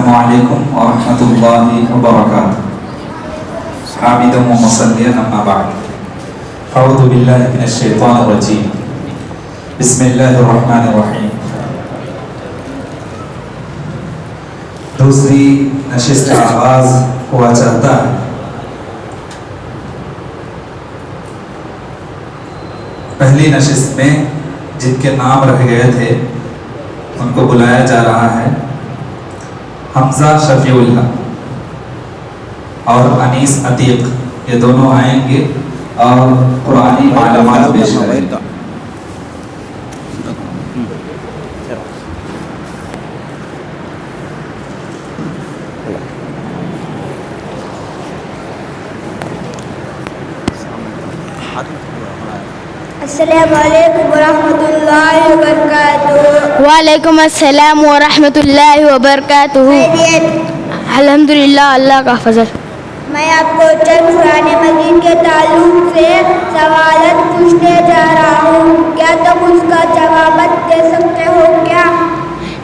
السلام علیکم ورحمۃ اللہ وبرکاتہ. حامدا ومصلیا اما بعد. اعوذ باللہ من الشیطان الرجیم. بسم اللہ الرحمن الرحیم. دوسری نشست کا آغاز ہوا چاہتا ہے. پہلی نشست میں جن کے نام رہ گئے تھے ان کو بلایا جا رہا ہے. حمزہ شفیع اللہ اور انیس عتیق یہ دونوں آئیں گے اور قرآنی معلومات پیش کریں گے. السلام علیکم ورحمۃ اللہ وبرکاتہ. وعلیکم السلام ورحمۃ اللہ وبرکاتہ. الحمدللہ اللہ کا فضل. میں آپ کو چند قرآن مجید کے تعلق سے سوالات پوچھنے جا رہا ہوں. کیا تم اس کا جوابات دے سکتے ہو کیا؟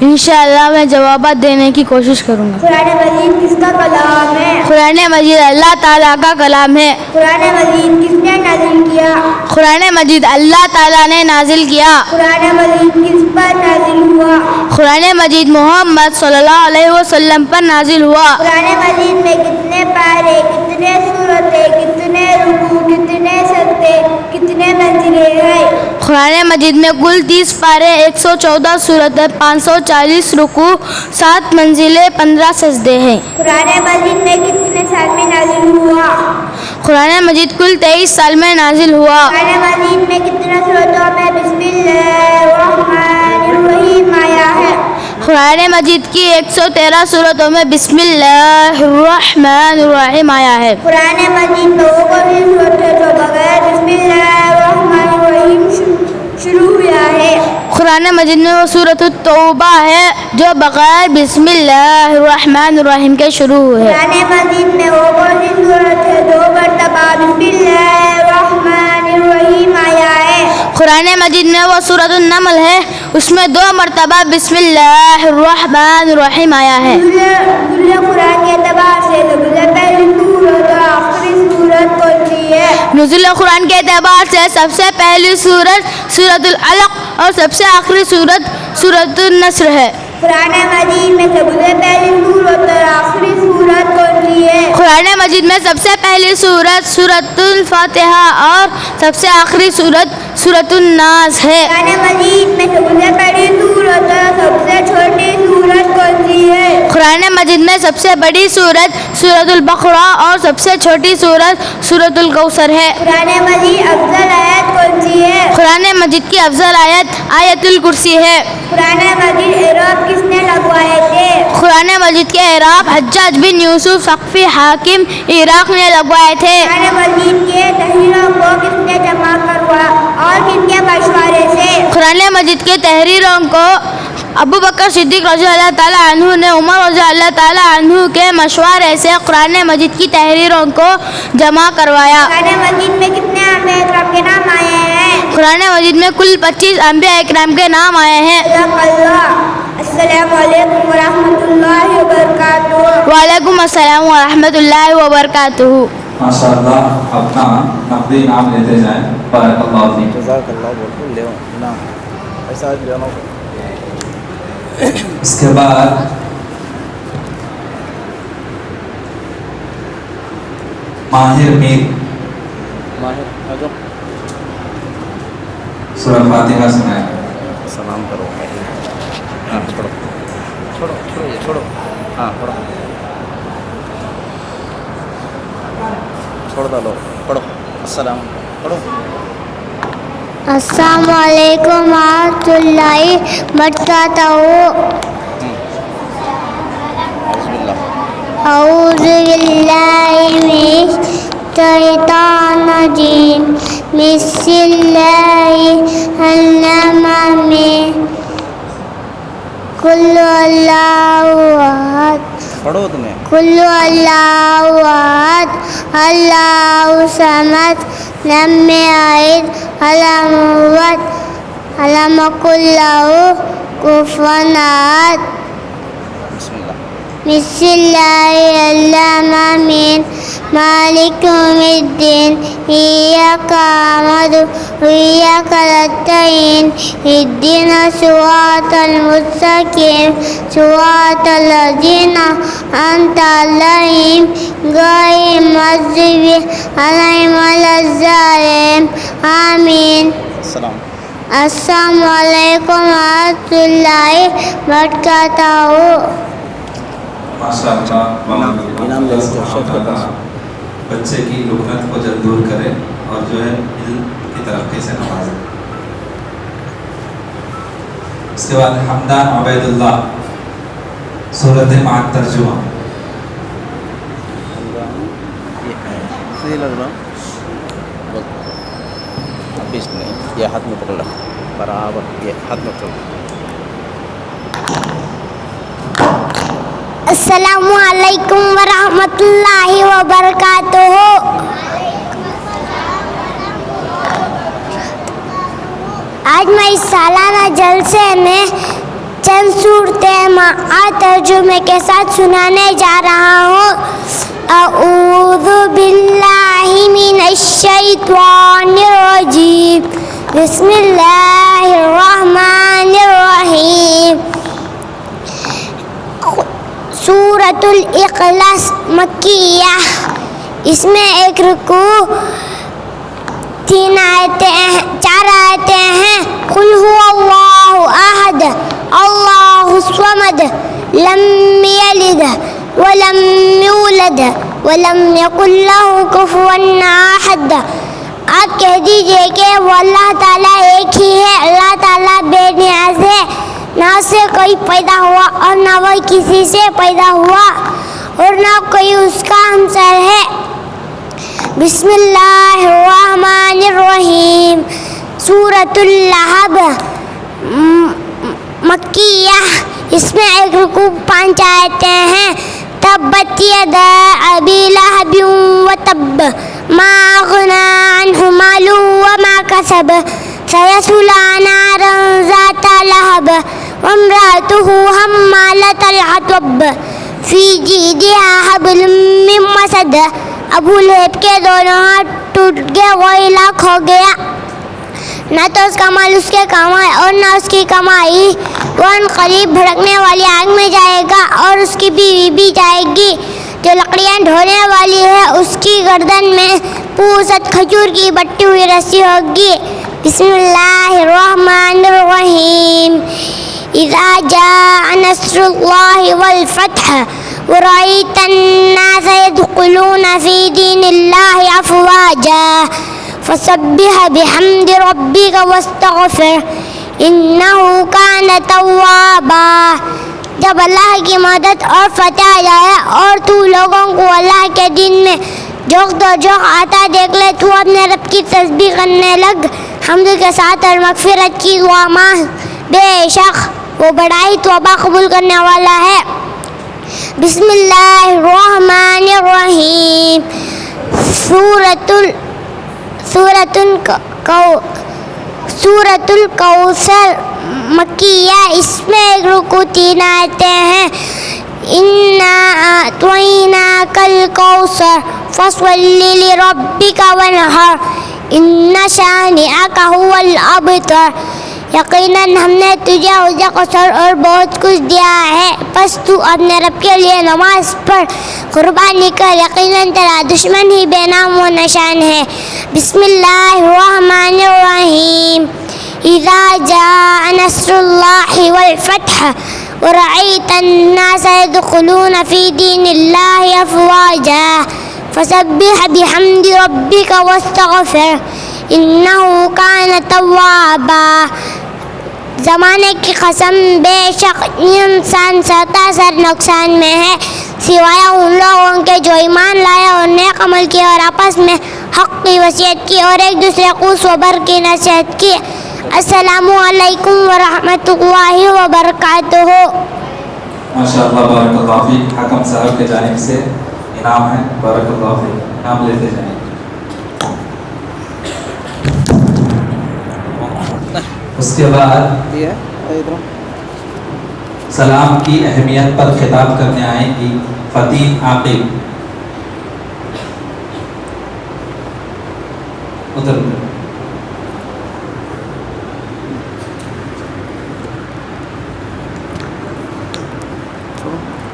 انشاءاللہ میں جوابات دینے کی کوشش کروں گا. قرآن مجید کس کا کلام ہے؟ قرآن مجید اللہ تعالیٰ کا کلام ہے. قرآن مجید کس نے نازل کیا؟ قرآن مجید اللہ تعالیٰ نے نازل کیا. قرآن مجید کس پر نازل ہوا؟ قرآن مجید محمد صلی اللہ علیہ وسلم پر نازل ہوا. قرآن مجید میں کتنے پارے، کتنے سورتیں، کتنے رکوع، کتنے سجدے، کتنے منزلیں ہیں؟ قرآن مجید میں کل 30 پارے، 114 سورتیں، 540 رکوع، 7 منزلیں، 15 سجدے ہیں. قرآن مجید میں کتنے سال میں نازل ہوا؟ قرآن مجید کل 23 سال میں نازل ہوا. قرآن مجید میں کتنے سورتوں میں بسم اللہ الرحمن الرحیم آیا ہے؟ قرآن مجید کی 113 سورتوں میں بسم اللہ الرحمن الرحیم آیا ہے. قرآن مجید میں وہ کون سی سورت ہے جو بغیر بسم اللہ الرحمن الرحیم شروع ہوا ہے؟ قرآن مجید میں وہ سورۃ التوبہ ہے جو بغیر بسم اللہ الرحمن الرحیم کے شروع ہے. قرآن مجید میں وہ کون سی سورت ہے جو مرتبہ بسم اللہ الرحمن الرحیم آیا ہے؟ قرآن مجید میں وہ سورۃ النمل ہے، اس میں 2 مرتبہ بسم اللہ الرحمن الرحیم آیا ہے. نزول قرآن کے اعتبار سے سب سے پہلی سورت اور آخری سورت کون سی ہے؟ نزول قرآن کے اعتبار سے سب سے پہلی سورت سورۃ العلق اور سب سے آخری سورت سورۃ النصر ہے. قرآن مجید میں سب سے پہلی سورت اور آخری سورت کون سی ہے؟ قرآن مجید میں سب سے پہلی سورت سورۃ الفاتحہ اور سب سے آخری سورت سورۃ الناس ہے. قرآن مجید میں سب سے بڑی سورت اور سب سے چھوٹی سورت کون سی ہے؟ قرآن مجید میں سب سے بڑی سورت سورۃ البقرہ اور سب سے چھوٹی سورت سورۃ الکوثر ہے. قرآن مجید افضل آیت کون سی ہے؟ قرآن مجید کی افضل آیت آیت الکرسی ہے. قرآن مجید اعراب کس نے لگوائے تھے؟ قرآن مجید کے اعراب حجاج بن یوسف ثقفی حاکم عراق نے لگوائے تھے. قرآن مجید کے تحریروں کو کس نے جمع کروا اور کن کے مشورے سے؟ قرآن مجید کے تحریروں کو ابو بکر صدیق رضی اللہ تعالیٰ عنہ نے عمر رضی اللہ تعالیٰ عنہ کے مشورے سے قرآن مجید کی تحریروں کو جمع کروایا. قرآن مجید میں کتنے انبیاء اکرام کے نام آئے ہیں؟ قرآن مجید میں کل 25 انبیاء اکرام کے نام آئے ہیں. صدق اللہ. السلام علیکم ورحمۃ اللہ وبرکاتہ. وعلیکم السلام ورحمۃ اللہ وبرکاتہ. ماشاء اللہ اپنا نقدی نام لیتے جائیں. بارک اللہ فیک. جزاک اللہ بولتے لے نا ایسا جانا. اس کے بعد ماہر میر ماہر آ جاؤ سورہ فاتحہ سنائیں. سلام کرو. ہاں چھوڑو چھوڑو چھوڑو یہ چھوڑو. ہاں پڑھو چھوڑ ڈالو. پڑھو السلام پڑھو. السلام علیکم ورحمۃ اللہ وبرکاتہ. بسم اللہ. اعوذ باللہ من الشیطان الرجیم. بسم اللہ الرحمن کل اللہ احد پڑھو تمہیں. کل اللہ احد اللہ صمد لم یلد ولم یولد ولم یکن لہ کفوا احد. بسم اللہ. بسم الله الرحمن الرحيم مالك يوم الدين إياك نعبد وإياك نستعين اهدنا الصراط المستقيم صراط الذين أنعمت عليهم غير المغضوب عليهم ولا الضالين آمين. السلام. السلام علیکم ورحمۃ اللہ وبرکاتہ. ماشاء اللہ انعام لے لیتے ہیں شیخ کے پاس. بچے کی لکنت کو جلد دور کرے اور جو ہے علم کی ترقی سے نوازے. اس کے بعد حمدان عبید اللہ سورۃ مع ترجمہ. یہ ہاتھ میں پکڑ رکھ برابر، یہ ہاتھ میں پکڑ. السلام علیکم ورحمۃ اللہ وبرکاتہ. آج میں اس سالانہ جلسے میں چند صورتیں مع ترجمے کے ساتھ سنانے جا رہا ہوں. اعوذ باللہ من الشیطان الرجیم بسم اللہ الرحمن الرحیم. سورۃ الاخلاص مکیہ. اس میں ایک رکوع 3 آیتیں 4 آیتیں ہیں. قل هو اللہ احد اللہ الصمد لم یلد ولم یولد ولم یکن لہ کفوا احد. آپ کہہ دیجئے کہ وہ اللہ تعالیٰ ایک ہی ہے، اللہ تعالیٰ بے نیاز ہے، نہ اس سے کوئی پیدا ہوا اور نہ وہ کسی سے پیدا ہوا اور نہ کوئی اس کا ہمسر ہے. بسم اللہ الرحمن الرحیم. سورۃ اللہب مکیہ. اس میں ایک رکوع 5 آیتیں ہیں. تبت یدا ابی لہب وتب ما اغنی عنہ مالہ وما کسب سیصلی نارا ذات لہب وامرأتہ حمالۃ الحطب فی جیدہا حبل من مسد. ابو لہب کے دونوں ہاتھ ٹوٹ گئے، وہ ہلاک ہو گیا. نہ تو اس کا مال اس کے کام آئے اور نہ اس کی کمائی. وہ ان قریب بھڑکنے والی آگ میں جائے گا اور اس کی بیوی بھی جائے گی جو لکڑیاں ڈھونے والی ہے. اس کی گردن میں پوست کھجور کی بٹی ہوئی رسی ہوگی. بسم اللہ الرحمن الرحیم. اذا جاء نصر اللہ والفتح ورأيت الناس يدخلون في دين الله أفواجا فسبح بحمد ربك واستغفر إنه كان توابا. جب اللہ کی مدد اور فتح آ جائے اور تو لوگوں کو اللہ کے دین میں جوخ آتا دیکھ لے، تو اپنے رب کی تسبیح کرنے لگ، حمد کے ساتھ اور مغفرت کی دعا مانگ، بے شک وہ بڑا ہی توبہ قبول کرنے والا ہے. بسم اللہ الرحمن الرحیم. سورۃ الکوثر مکیہ. اس میں ایک رکوع 3 آیتیں ہیں. انا اعطیناک الکوثر فصل لربک وانحر ان شانئک هو الابتر. یقیناً ہم نے تجھے حوض کوثر اور بہت کچھ دیا ہے، پس تو اپنے رب کے لیے نماز پڑھ، قربانی کر، یقیناً تیرا دشمن ہی بے نام و نشان ہے. بسم اللہ الرحمن الرحیم. اذا جاء نصر اللہ والفتح ورأيت الناس يدخلون في دين الله أفواجا فسبح بحمد ربك واستغفر إنه كان توابا. زمانے کی قسم، بے شک انسان سرتاسر نقصان میں ہے سوائے ان لوگوں کے جو ایمان لائے اور نیک عمل کیے اور آپس میں حق کی وصیت کی اور ایک دوسرے کو صبر کی نصیحت کی. السلام علیکم ورحمۃ اللہ وبرکاتہ. ماشاء اللہ بارک اللہ فیک. حکم صاحب کے جانب سے انعام ہے. بارک اللہ فیک. انعام لیتے جائیں. اس کے بعد یہ ہے ادھر سلام کی اہمیت پر خطاب کرنے آئیں گی فتین عاقب. ادھر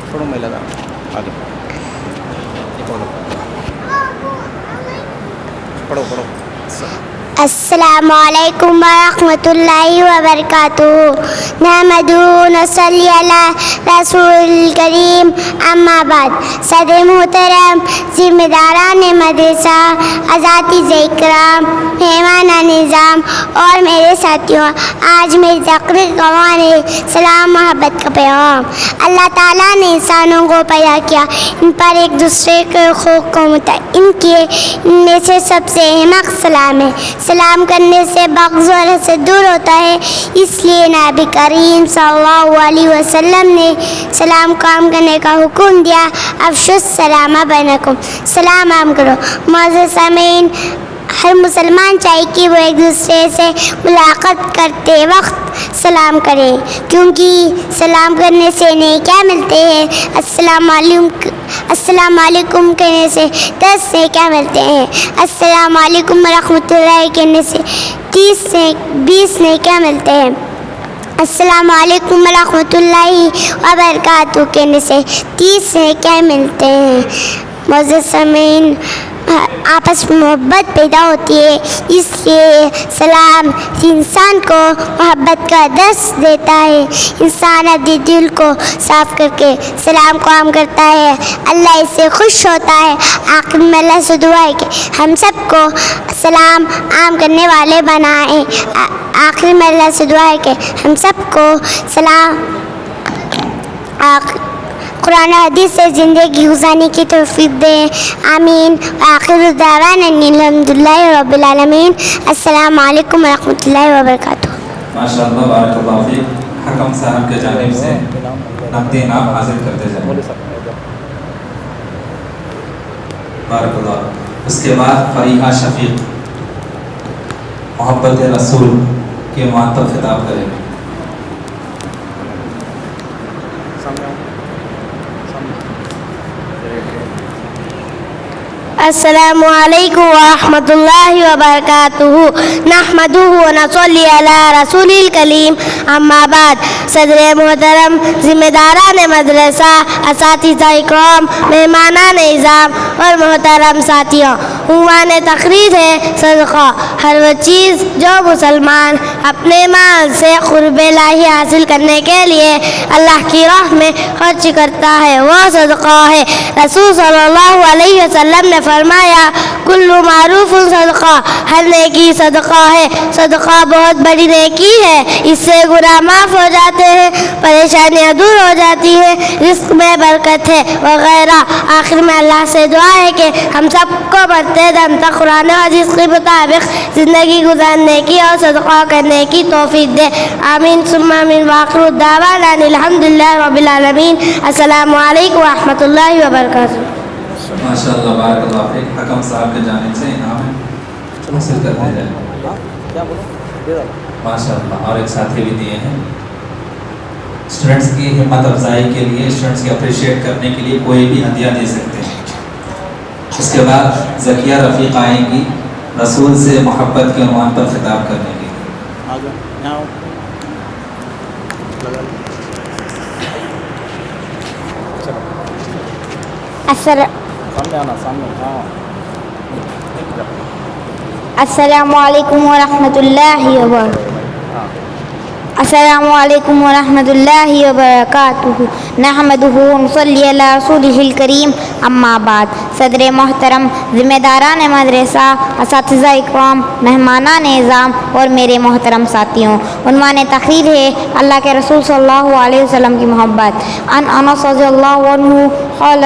چھوڑو میں لگا آگے پڑھو پڑھو. السلام علیکم ورحمۃ اللہ وبرکاتہ. نحمدہ ونصلی علی رسول الکریم. اما بعد. صدر محترم، ذمہ داران مدرسہ، اساتذہ اکرام، مہمان نظام اور میرے ساتھیوں، آج میری تقریر کا عنوان سلام محبت کا پیغام. اللہ تعالیٰ نے انسانوں کو پیدا کیا، ان پر ایک دوسرے کے حقوق کو متعین کیے. ان میں سے سب سے اہم سلام ہے. سلام کرنے سے بغض اور حسد دور ہوتا ہے. اس لیے نبی کریم صلی اللہ علیہ وسلم نے سلام قائم کرنے کا حکم دیا. افشوا السلام بینکم، سلام عام کرو. معزز سامعین، ہر مسلمان چاہیے کہ وہ ایک دوسرے سے ملاقات کرتے وقت سلام کرے، کیونکہ سلام کرنے سے انہیں کیا ملتے ہیں؟ السلام علیکم کہنے سے 10 سے کیا ملتے ہیں؟ السلام علیکم ورحمۃ اللہ کہنے سے 20 نے کیا ملتے ہیں؟ السلام علیکم ورحمۃ اللہ وبرکاتہ کہنے سے 30 سے کیا ملتے ہیں؟ معزز سامعین، آپس میں محبت پیدا ہوتی ہے. اس لیے سلام انسان کو محبت کا درس دیتا ہے. انسان اپنے دل کو صاف کر کے سلام کو عام کرتا ہے، اللہ اس سے خوش ہوتا ہے. آخر میں اللہ سے دعا ہے کہ ہم سب کو سلام عام کرنے والے بنائیں. آخر میں اللہ سے دعا ہے کہ ہم سب کو سلام قرآن حدیث سے زندگی گزارنے کی توفیق دے. آمین. آخر دعوانا الحمدللہ رب العالمین. السلام علیکم ورحمۃ اللہ وبرکاتہ. ماشاء اللہ، بارک اللہ فیک. حکم صاحب کے جانب سے نقدی انعام حاصل کرتے جائیں. بارک اللہ. اس کے بعد فریحہ شفیق محبت رسول کے عنوان پر خطاب کریں گے. السلام علیکم ورحمۃ اللہ وبرکاتہ. نحمدہ ونصلی علی رسول الکریم. اما بعد. صدر محترم، ذمہ داران مدرسہ، اساتذہ اکرام، مہمانان نظام اور محترم ساتھیوں، عنوان تقریر ہے صدقہ. ہر وہ چیز جو مسلمان اپنے مال سے قرب الہی حاصل کرنے کے لیے اللہ کی راہ میں خرچ کرتا ہے وہ صدقہ ہے. رسول صلی اللہ علیہ وسلم نے فرمایا، کل معروف صدقہ، ہر نیکی صدقہ ہے. صدقہ بہت بڑی نیکی ہے. اس سے گناہ معاف ہو جاتے ہیں، پریشانیاں دور ہو جاتی ہیں، رزق میں برکت ہے وغیرہ. آخر میں اللہ سے دعا ہے کہ ہم سب کو مرتے دم تک قرآن و حدیث کے مطابق زندگی گزارنے کی اور صدقہ کرنے کی توفیق دے. آمین ثم آمین. وآخر دعوانا الحمدللہ رب العالمین. السلام علیکم ورحمۃ اللہ وبرکاتہ. ماشاء اللہ، بارک اللہ فیک. حکم صاحب کے جانب سے انعام ہے، حاصل کرتے جائیں. ماشاء اللہ. اور ایک ساتھی بھی دیے ہیں. اسٹوڈنٹس کی ہمت افزائی کے لیے، اسٹوڈنٹس کی اپریشیٹ کرنے کے لیے کوئی بھی ہدیہ دے سکتے ہیں. اس کے بعد ذکیہ رفیق آئیں گی رسول سے محبت کے عنوان پر خطاب کرنے کے لیے. السلام علیکم ورحمۃ اللہ وبرکاتہ. السلام علیکم ورحمۃ اللہ وبرکاتہ. نحمدہ ونصلی علی رسولہ الکریم. اما بعد. صدر محترم، ذمہ داران مدرسہ، اساتذہ اکرام، مہمانان نظام اور میرے محترم ساتھیوں، عنوان تقریر ہے اللہ کے رسول صلی اللہ علیہ وسلم کی محبت. ان انس رضی اللہ عنہ قال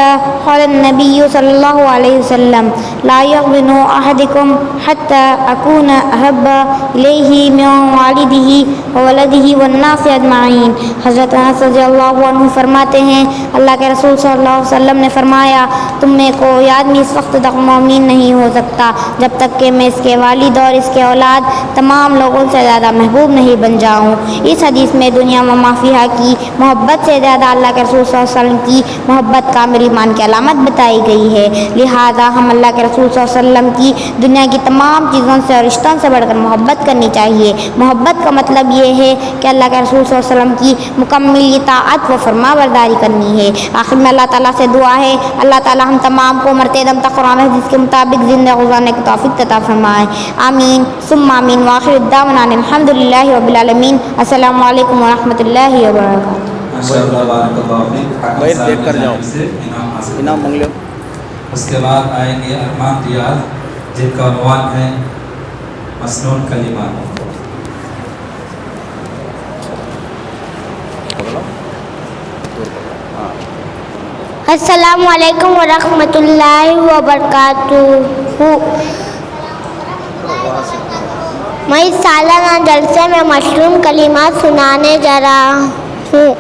النبی صلی اللہ علیہ وسلم لا یؤمن احدکم حتی اکون احب الیہ من والدہ وولدہ وصحبه والناس اجمعین۔ حضرت انس رضی اللہ عنہ فرماتے ہیں اللہ کے رسول صلی اللہ علیہ وسلم نے فرمایا تم میں کوئی آدمی اس وقت تک مومن نہیں ہو سکتا جب تک کہ میں اس کے والد اور اس کے اولاد تمام لوگوں سے زیادہ محبوب نہیں بن جاؤں۔ اس حدیث میں دنیا و ما فیہا کی محبت سے زیادہ اللہ کے رسول صلی اللہ علیہ وسلم کی محبت کامل ایمان کی علامت بتائی گئی ہے، لہذا ہم اللہ کے رسول صلی اللہ علیہ وسلم کی دنیا کی تمام چیزوں سے اور رشتوں سے بڑھ کر محبت کرنی چاہیے۔ محبت کا مطلب یہ ہے کہ اللہ کے رسول صلی اللہ علیہ وسلم کی مکمل اطاعت و فرما برداری کرنی ہے۔ آخر میں اللہ تعالیٰ سے دعا ہے اللہ تعالیٰ ہم تمام کو مرتے دم تک قرآن حدیث کے مطابق زندہ گزارنے کی توفیق عطا فرمائے، آمین ثم آمین۔ وآخر دعوانا الحمد للہ رب العالمین۔ السلام علیکم ورحمۃ اللہ وبرکاتہ۔ ماشاءاللہ بارک اللہ فیک۔ حاکم بھائی صاحب دیکھ کر کی جاؤ، جانب سے انعام حاصل انعام مانگ لو۔ اس کے بعد آئیں گے ارمان ریاض جن کا عنوان ہے مسنون کلمات۔ السلام علیکم ورحمۃ اللہ وبرکاتہ۔ میں اس سالانہ جلسے میں مشروم کلمات سنانے جا رہا ہوں۔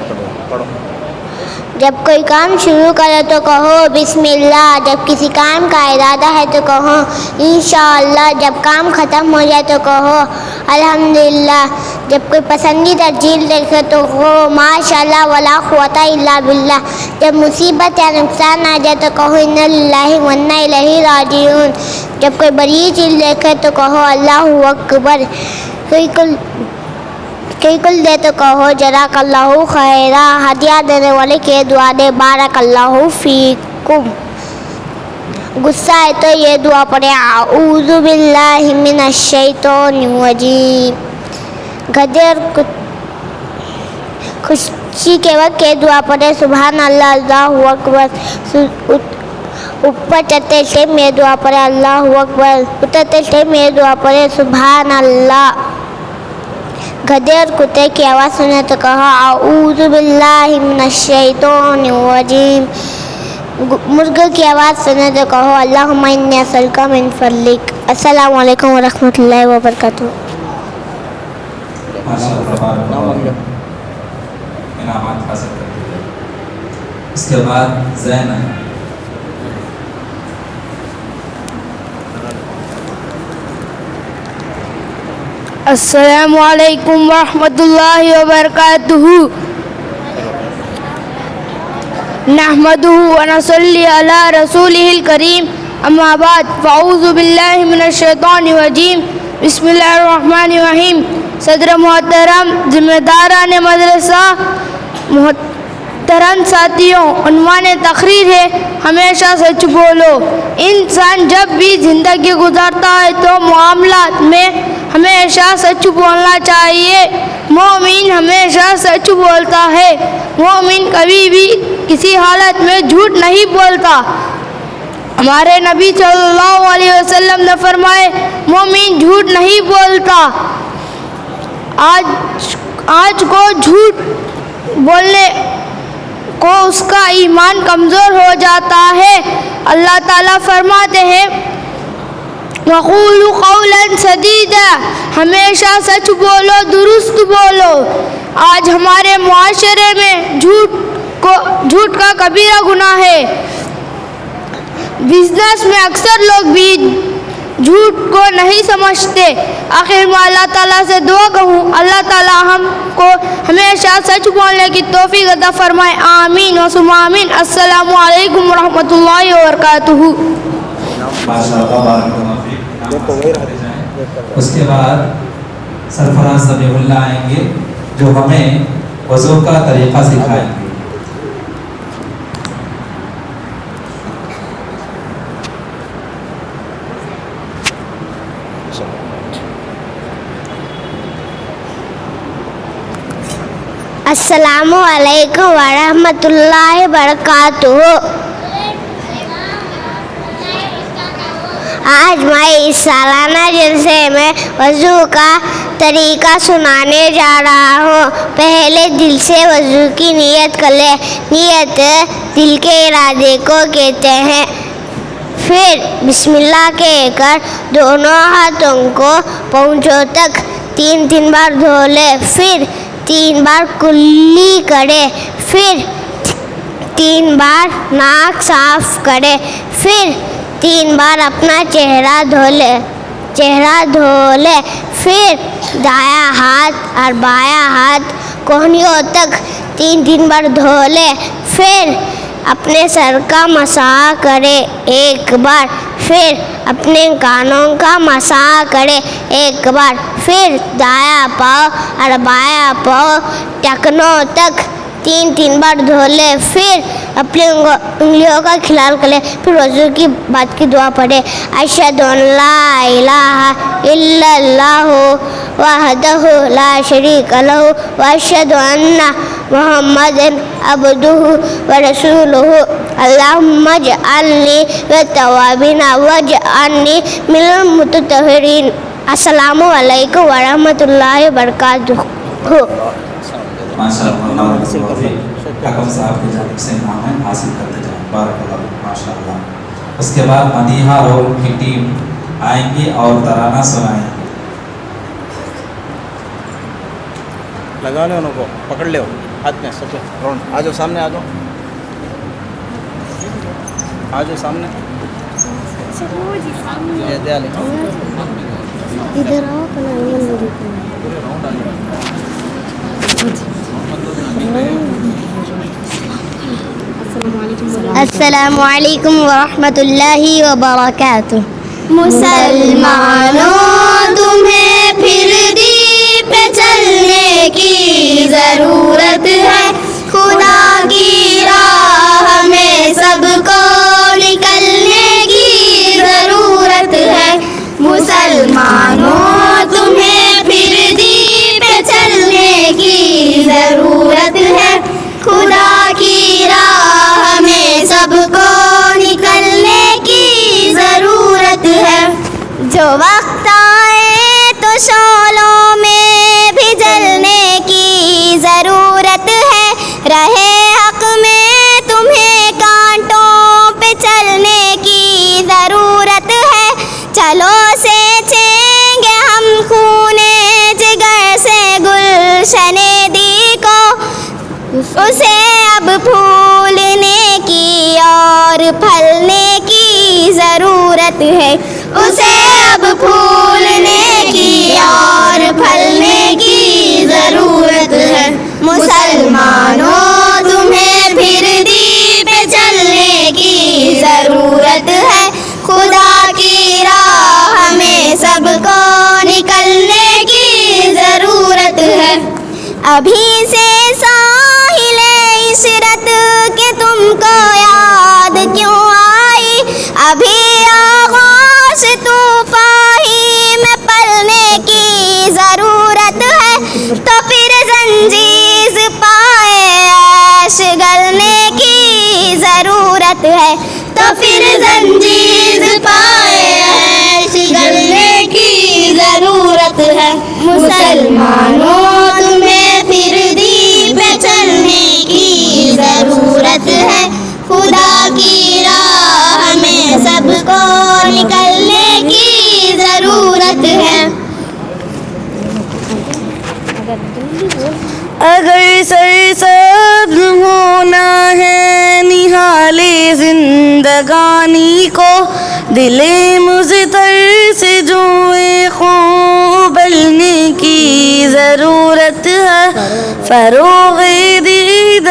جب کوئی کام شروع کرے تو کہو بسم اللہ، جب کسی کام کا ارادہ ہے تو کہو انشاءاللہ، جب کام ختم ہو جائے تو کہو الحمدللہ، جب کوئی پسندیدہ چیز دیکھے تو کہو ماشاءاللہ ولا قوت الا باللہ، جب مصیبت یا نقصان آ جائے تو کہو انا للہ و انا الیہ راجعون، جب کوئی بڑی چیز دیکھے تو کہو اللہ اکبر، کوئی کل دے تو کہو جزاک اللہ خیرا، ہدیہ دینے والے کے دعا دے بارک اللہ فیکم، غصہ ہے تو یہ دعا پڑھے اعوذ باللہ من الشیطان الرجیم، گدھے اور خوشی کے وقت یہ دعا پڑھے سبحان اللہ اللہ اکبر، اوپر چڑھتے ٹائم یہ دعا پڑھے اللہ اکبر، اترتے ٹائم یہ دعا پڑھے سبحان اللہ، گدھے اور کتے کی آواز سنے تو کہا اعوذ باللہ من الشیطان الرجیم، مرغ کی آواز سنے تو کہو اللہم انی اسألک من فضلک۔ السلام علیکم ورحمۃ اللہ وبرکاتہ۔ ماشاءاللہ بارک انعام مانگ لو۔ اللہ، انعامات حاصل کر لیے۔ اس کے بعد زینب۔ السلام علیکم ورحمۃ اللہ وبرکاتہ۔ نحمدہ ونصلی علی رسولہ الکریم، اما بعد فاعوذ باللہ من الشیطان الرجیم، بسم اللہ الرحمن الرحیم۔ صدر محترم، ذمہ داران مدرسہ، محترم ساتھیوں، عنوان تقریر ہے ہمیشہ سچ بولو۔ انسان جب بھی زندگی گزارتا ہے تو معاملات میں ہمیشہ سچ بولنا چاہیے۔ مومن ہمیشہ سچ بولتا ہے، مومن کبھی بھی کسی حالت میں جھوٹ نہیں بولتا۔ ہمارے نبی صلی اللہ علیہ وسلم نے فرمائے مومن جھوٹ نہیں بولتا۔ آج کو جھوٹ بولنے کو اس کا ایمان کمزور ہو جاتا ہے۔ اللہ تعالیٰ فرماتے ہیں وَقُولُوا قَوْلًا سَدِيدًا، ہمیشہ سچ بولو، درست بولو۔ آج ہمارے معاشرے میں جھوٹ کا کبیرہ گناہ ہے۔ بزنس میں اکثر لوگ بھی جھوٹ کو نہیں سمجھتے۔ آخر میں اللہ تعالیٰ سے دعا کہوں اللہ تعالیٰ ہم کو ہمیشہ سچ بولنے کی توفیق عطا فرمائے، آمین و ثم آمین۔ السلام علیکم ورحمۃ اللہ وبرکاتہ۔ ماشاءاللہ بارک اللہ فیک۔ انعام حاصل کرتے جائیں۔ اس کے بعد سرفراز سمیع اللہ آئیں گے جو ہمیں وضو کا طریقہ سکھائیں گے۔ السلام علیکم ورحمۃ اللہ وبرکاتہ۔ آج میں اس سالانہ جلسے میں وضو کا طریقہ سنانے جا رہا ہوں۔ پہلے دل سے وضو کی نیت کر لے۔ نیت دل کے ارادے کو کہتے ہیں۔ پھر بسم اللہ کہہ کر دونوں ہاتھوں کو پاؤں تک 3 بار دھو لے۔ پھر 3 بار کلی کرے، پھر 3 بار ناک صاف کرے، پھر 3 بار اپنا چہرہ دھو لے، پھر دایاں ہاتھ اور بایاں ہاتھ کونیوں تک 3 بار دھو لے، پھر اپنے سر کا مسح کرے 1 بار، پھر اپنے کانوں کا مسح کرے 1 بار، پھر دایاں پاؤں اور بایاں پاؤں ٹخنوں تک 3 بار دھو لے، پھر اپنی انگلیوں کا کھلال کرے، پھر وضو کی بعد کی دعا پڑھے، اشہد ان لا الہ الا اللہ وحدہ لا شریک لہ واشہد ان محمد عبدہ ورسولہ اللہم اجعلنی من التوابین واجعلنی من المتطہرین۔ السلام علیکم ورحمۃ اللہ وبرکاتہ۔ ماشاء اللہ، حکم صاحب کی جانب سے انعام ہے، حاصل کرتے جائیں، بارک اللہ، ماشاء اللہ۔ اس کے بعد مدیحہ رول کی ٹیم آئیں گی اور ترانہ سنائیں گی۔ لگا لو ان کو، پکڑ لو ہاتھ میں سب راؤنڈ، آ جاؤ سامنے، آ جاؤ سامنے، ادھر آؤ، السلام علیکم ورحمۃ اللہ وبرکاتہ۔ مسلمانوں تمہیں پھر دی پہ چلنے کی ضرورت ہے، خدا کی راہ میں سب کو نکلنے کی ضرورت ہے۔ مسلمانوں تمہیں پھر دی پہ چلنے کی ضرورت ہے، خدا کی راہ میں سب کو نکلنے کی ضرورت ہے۔ جو وقت آئے تو شعلوں میں بھی جلنے کی ضرورت ہے، رہے حق میں تمہیں کانٹوں پہ چلنے کی ضرورت ہے۔ چلو سینچیں گے ہم خونے جگر سے گلشن دی کو، اسے اب پھولنے کی اور پھلنے کی ضرورت ہے، اسے اب پھولنے کی اور پھلنے کی ضرورت ہے۔ مسلمانوں تمہیں پھر دی پہ چلنے کی ضرورت ہے، خدا کی راہ میں سب کو نکلنے کی ضرورت ہے۔ ابھی سے ساحل عشرت کے تم کو یاد کیوں آئی، ابھی آغاز طوفان ہی میں پلنے کی ضرورت ہے، تو پھر زنجیر پائے عیش گلنے کی ضرورت ہے، تو پھر زنجیر پائے عیش گلنے کی ضرورت ہے۔ مسلمانوں تمہیں پھر دی پہ چلنے کی ضرورت ہے، خدا کی راہ میں سب کو نکلنے کی ضرورت ہے۔ اگر سرسبز ہونا ہے نہال زندگانی کو، دل مضطر سے جوئے خوں ابلنے کی ضرورت ہے۔ فروغ دید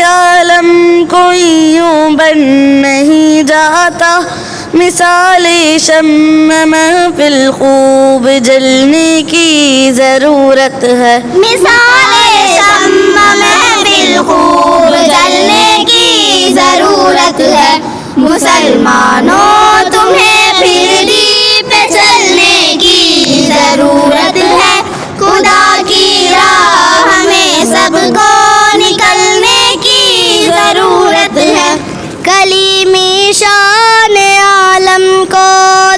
عالم کوئی یوں بن نہیں جاتا، مثال شمع محفل خوب جلنے کی ضرورت ہے۔ مثال شمع محفل خوب جلنے کی ضرورت ہے۔ مسلمانوں تمہیں پھر دی پہ چلنے کی ضرورت ہے، خدا کی راہ میں سب کو نکلنے کی ضرورت ہے۔ کلیمی شان عالم کو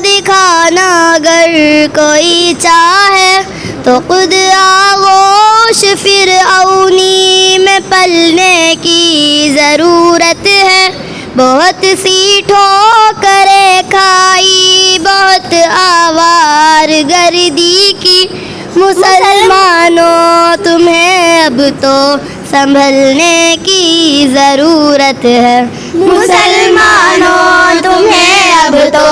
دکھانا اگر کوئی چاہے، تو خود آغوش فرعونی میں پلنے کی ضرورت ہے۔ بہت سی ٹھوکریں کھائی، بہت آوار گردی کی، مسلمانوں تمہیں اب تو سنبھلنے کی ضرورت ہے. مسلمانوں تمہیں اب تو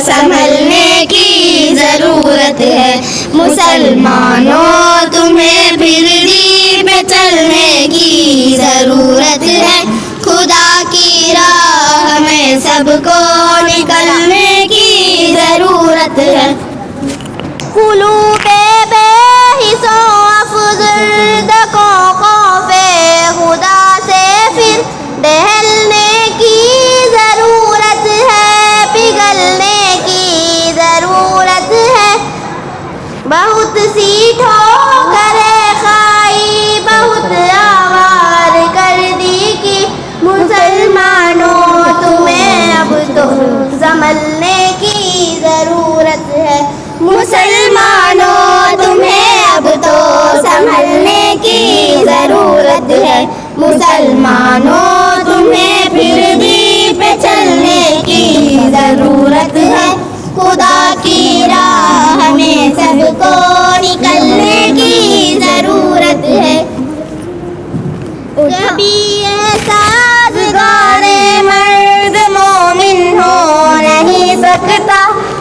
سنبھلنے کی ضرورت ہے. مسلمانوں تمہیں پھر دین پہ چلنے کی ضرورت ہے. خدا کی راہ میں سب کو نکلنے کی ضرورت ہے. قلوب بے حسوں افزردہ کو خوف خدا سے پھر دہلنے کی ضرورت ہے. پگھلنے کی ضرورت ہے. بہت سی ٹھوکر کھائی بہت آوار کر دی کہ مسلمانوں تمہیں اب تو سنبھلنے کی ضرورت ہے. مسلمانوں تمہیں اب تو سنبھلنے کی ضرورت ہے. مسلمانوں تمہیں پھر دین پہ چلنے کی ضرورت ہے. خدا کی راہ میں سب کو نکلنے کی ضرورت ہے. کبھی سازگار مرد مومن ہو نہیں سکتا.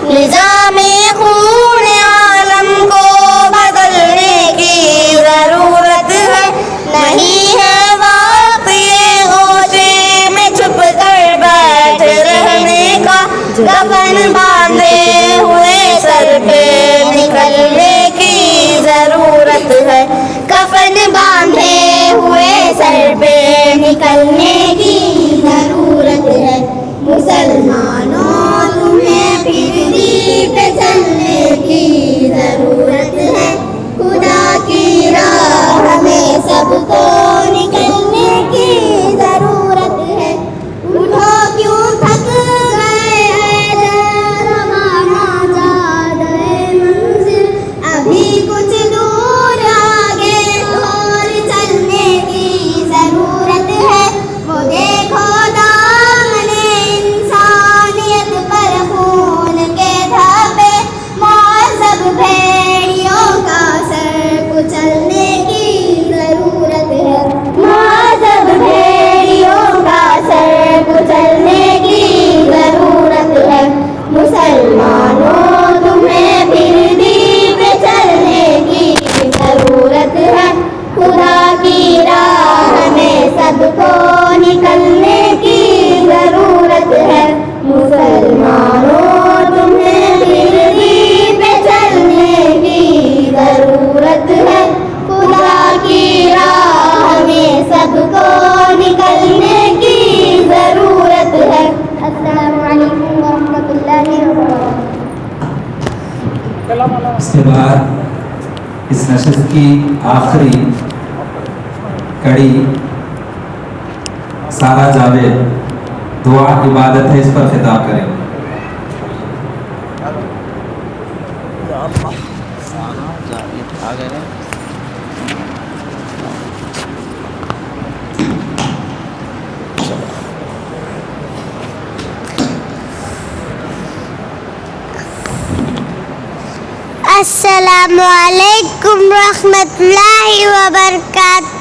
نظام خون عالم کو بدلنے کی ضرورت ہے. نہیں ہے وقت یہ گوشے میں چھپ کر بیٹھ رہنے کا. کفن باندھے ہوئے سر پہ نکلنے کی ضرورت ہے. کفن باندھے ہوئے سر پہ نکلنے کی ضرورت ہے. مسلمانوں تمہیں پھر دین پہ چلنے کی ضرورت ہے. خدا کی راہ میں سب کو نکلنے کی ضرورت ہے. اٹھو کیوں تھک گئے ہیں ہمارا زیادہ منزل. ابھی کچھ دور آگے اور چلنے کی ضرورت ہے. وہ دیکھو دامن انسانیت پر خون کے دھابے. معذب بھیڑیوں کا سر کچلنے کی ضرورت ہے. معذب بھیڑیوں کا سر کچلنے کی ضرورت ہے. مسلمانوں تمہیں پھر دین پہ چلنے کی ضرورت ہے. خدا کی راہ میں سب کو نکلنے کی ضرورت ہے. مسلمانوں تمہیں پھر دین پہ چلنے کی ضرورت ہے. خدا کی راہ میں سب کو نکلنے کی ضرورت ہے. السلام علیکم ورحمۃ اللہ وبرکاتہ. اس کے بعد اس نشست کی آخری کڑی سارا جاوید دعا عبادت ہے اس پر خطاب کریں. آ گئے نا. السلام علیکم ورحمۃ اللہ وبرکاتہ.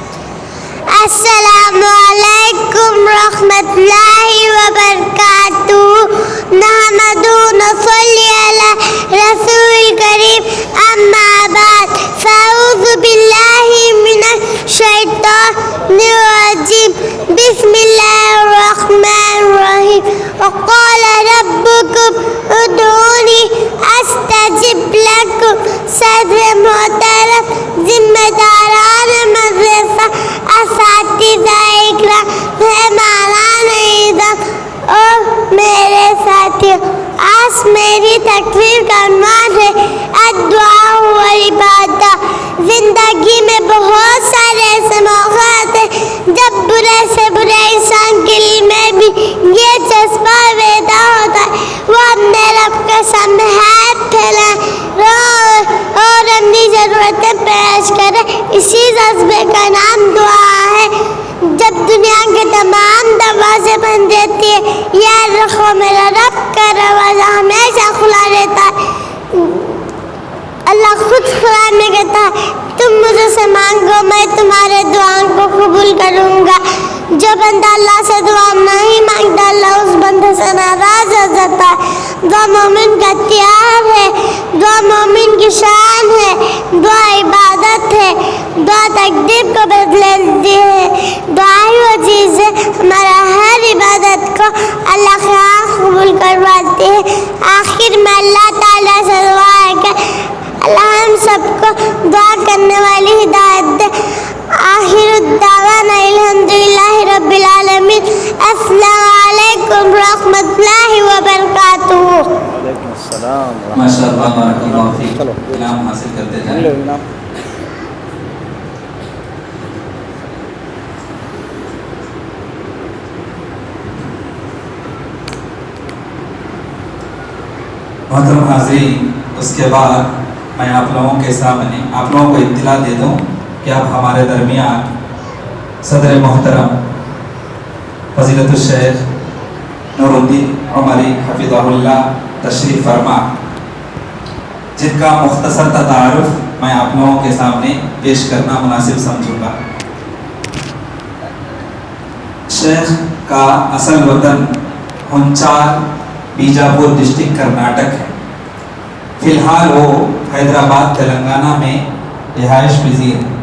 السلام علیکم ورحمۃ اللہ وبرکاتہ. نحمد و نصلی علی رسول الکریم. اما بعد فاعوذ باللہ من الشیطان الرجیم. بسم اللہ الرحمن الرحیم. وقال ربکم ادعونی استجب لکم. صدر محترم, ذمہ داران مدرسہ, اساتذہ اکرام, مہمانان عزت اور میرے ساتھیوں, آج میری تقریر کا عنوان ہے الدعاء والعبادہ. زندگی میں بہت سارے ایسے موقع آتے ہیں جب برے سے برے انسان کے لیے میں بھی یہ جذبہ پیدا ہوتا ہے وہ اپنے رب کے سامنے ہاتھ پھیلائے اور اپنی ضرورتیں پیش کرے. اسی جذبے کا نام دعا ہے. جب دنیا کے تمام دروازے بند رہتی ہے, یاد رکھو میرا رب کا دروازہ ہمیشہ کھلا رہتا ہے. اللہ خود قرآن میں کہتا ہے تم مجھ سے مانگو میں تمہارے جو بندہ اللہ سے دعا نہیں مانگتا اللہ اس بندے سے ناراض ہو جاتا ہے۔ دعا مومن کا اختیار ہے، دعا مومن کی شان ہے، دعا عبادت ہے، دعا تقدیر کو بدلے دیتی ہے۔ دعا ہی وہ چیز ہے ہمارا ہر عبادت کو اللہ کے ہاں قبول کرواتی ہے۔ آخر میں اللہ تعالیٰ سے دعا ہے کہ اللہ ہم سب کو دعا کرنے والی ہدایت دے۔ آخر الدعوانا الحمدللہ رب العالمین۔ السلام علیکم ورحمۃ اللہ وبرکاتہ۔ وعلیکم السلام ماشاء اللہ بارک اللہ فیک۔ چلو انعام حاصل کرتے لے لو جائیں۔ انعام۔ محترم حاضرین، اس کے بعد میں آپ لوگوں کے سامنے آپ لوگوں کو اطلاع دے دوں کہ اب ہمارے درمیان صدر محترم فضیلت الشیخ نور الدین عمری حفظہ اللہ تشریف فرما، جن کا مختصر تعارف میں آپ لوگوں کے سامنے پیش کرنا مناسب سمجھوں گا۔ شیخ کا اصل وطن ہنچال بیجاپور ڈسٹرکٹ کرناٹک ہے۔ فی الحال وہ حیدرآباد تلنگانہ میں رہائش پذیر ہے۔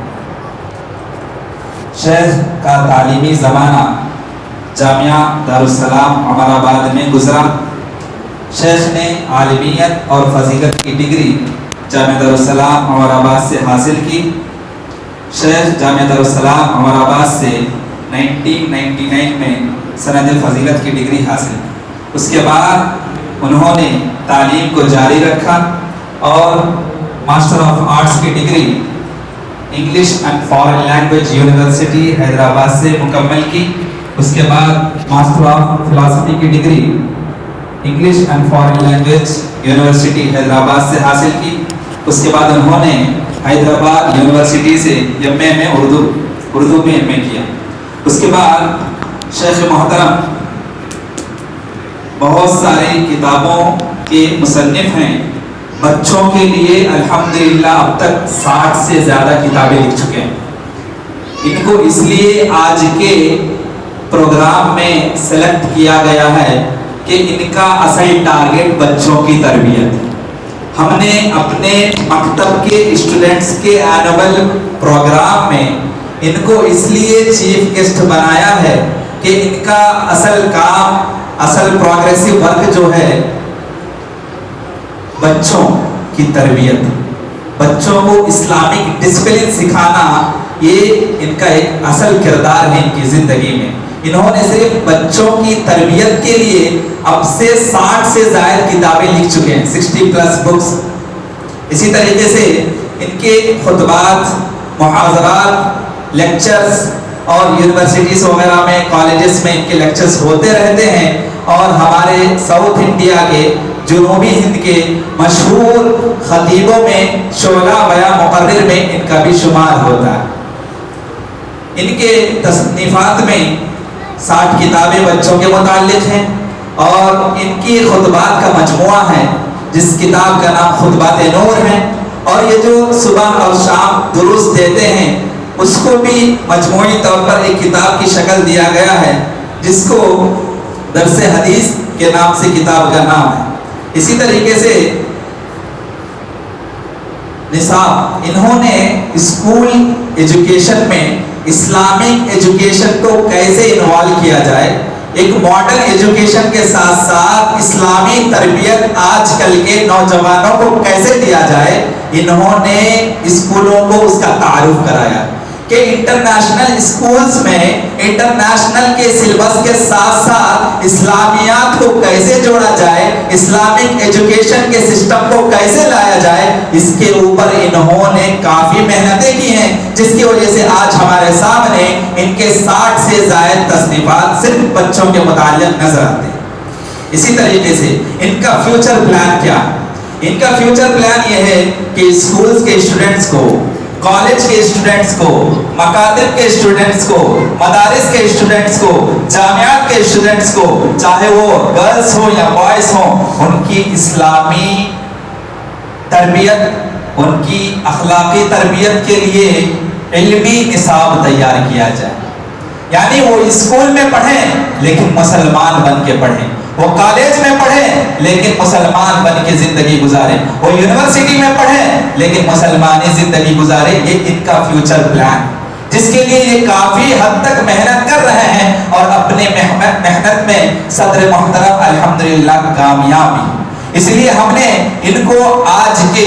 شیخ کا تعلیمی زمانہ جامعہ دارالسلام عمر آباد میں گزرا۔ شیخ نے عالمیت اور فضیلت کی ڈگری جامعہ دارالسلام عمر آباد سے حاصل کی۔ شیخ جامعہ دارالسلام عمر آباد سے 1999 میں سند فضیلت کی ڈگری حاصل کی۔ اس کے بعد انہوں نے تعلیم کو جاری رکھا اور ماسٹر آف آرٹس کی degree English and foreign language university Hyderabad سے مکمل کی۔ اس کے بعد ماسٹر آف فلاسفی کی degree English and foreign language university Hyderabad سے حاصل کی۔ اس کے بعد انہوں نے حیدرآباد یونیورسٹی سے ایم اے میں اردو میں ایم اے کیا۔ اس کے بعد شیخ محترم بہت ساری کتابوں کے مصنف ہیں۔ بچوں کے لیے الحمدللہ اب تک 60 سے زیادہ کتابیں لکھ چکے ہیں۔ ان کو اس لیے آج کے پروگرام میں سلیکٹ کیا گیا ہے کہ ان کا اصل ٹارگٹ بچوں کی تربیت ہے۔ ہم نے اپنے مکتب کے اسٹوڈنٹس کے اینول پروگرام میں ان کو اس لیے چیف گیسٹ بنایا ہے کہ ان کا اصل کام، اصل پروگریسو ورک جو ہے بچوں کی تربیت، بچوں کو اسلامک ڈسپلن سکھانا، یہ ان کا ایک اصل کردار ہے ان کی زندگی میں۔ انہوں نے صرف بچوں کی تربیت کے لیے اب سے 60 سے زائد کتابیں لکھ چکے ہیں، 60+ بکس۔ اسی طریقے سے ان کے خطبات، محاضرات، لیکچرز اور یونیورسٹیز وغیرہ میں، کالجز میں ان کے لیکچرز ہوتے رہتے ہیں، اور ہمارے ساؤتھ انڈیا کے، جنوبی ہند کے مشہور خطیبوں میں، شعلہ بیاں مقرر میں ان کا بھی شمار ہوتا ہے۔ ان کے تصنیفات میں 60 کتابیں بچوں کے متعلق ہیں، اور ان کی خطبات کا مجموعہ ہے جس کتاب کا نام خطبات نور ہے، اور یہ جو صبح اور شام دروس دیتے ہیں اس کو بھی مجموعی طور پر ایک کتاب کی شکل دیا گیا ہے، جس کو درس حدیث کے نام سے کتاب کا نام ہے۔ اسی طریقے سے نصاب، انہوں نے اسکول ایجوکیشن میں اسلامک ایجوکیشن کو کیسے انوالو کیا جائے، ایک ماڈرن ایجوکیشن کے ساتھ ساتھ اسلامی تربیت آج کل کے نوجوانوں کو کیسے دیا جائے، انہوں نے اسکولوں کو اس کا تعارف کرایا کہ انٹرنیشنل اسکولز میں انٹرنیشنل کے سلیبس کے ساتھ ساتھ اسلامیات کو کیسے جوڑا جائے، اسلامک ایجوکیشن کے سسٹم کو کیسے لایا جائے، اس کے اوپر انہوں نے کافی محنتیں کی ہیں، جس کی وجہ سے آج ہمارے سامنے ان کے 60 سے زائد تصنیفات صرف بچوں کے متعلق نظر آتے ہیں۔ اسی طریقے سے ان کا فیوچر پلان کیا؟ ان کا فیوچر پلان یہ ہے کہ اسکولز کے اسٹوڈنٹس کو، کالج کے اسٹوڈنٹس کو، مکاتب کے اسٹوڈنٹس کو، مدارس کے اسٹوڈنٹس کو، جامعات کے اسٹوڈنٹس کو، چاہے وہ گرلز ہوں یا بوائز ہوں، ان کی اسلامی تربیت، ان کی اخلاقی تربیت کے لیے علمی نصاب تیار کیا جائے۔ یعنی وہ اسکول میں پڑھیں لیکن مسلمان بن کے پڑھیں، وہ کالج میں پڑھیں لیکن مسلمان بن کے زندگی گزاریں، وہ یونیورسٹی میں پڑھیں لیکن مسلمانی زندگی گزاریں۔ یہ ان کا فیوچر پلان، جس کے لیے یہ کافی حد تک محنت کر رہے ہیں اور اپنے محنت میں صدر محترم الحمدللہ کامیاب ہیں۔ اس لیے ہم نے ان کو آج کے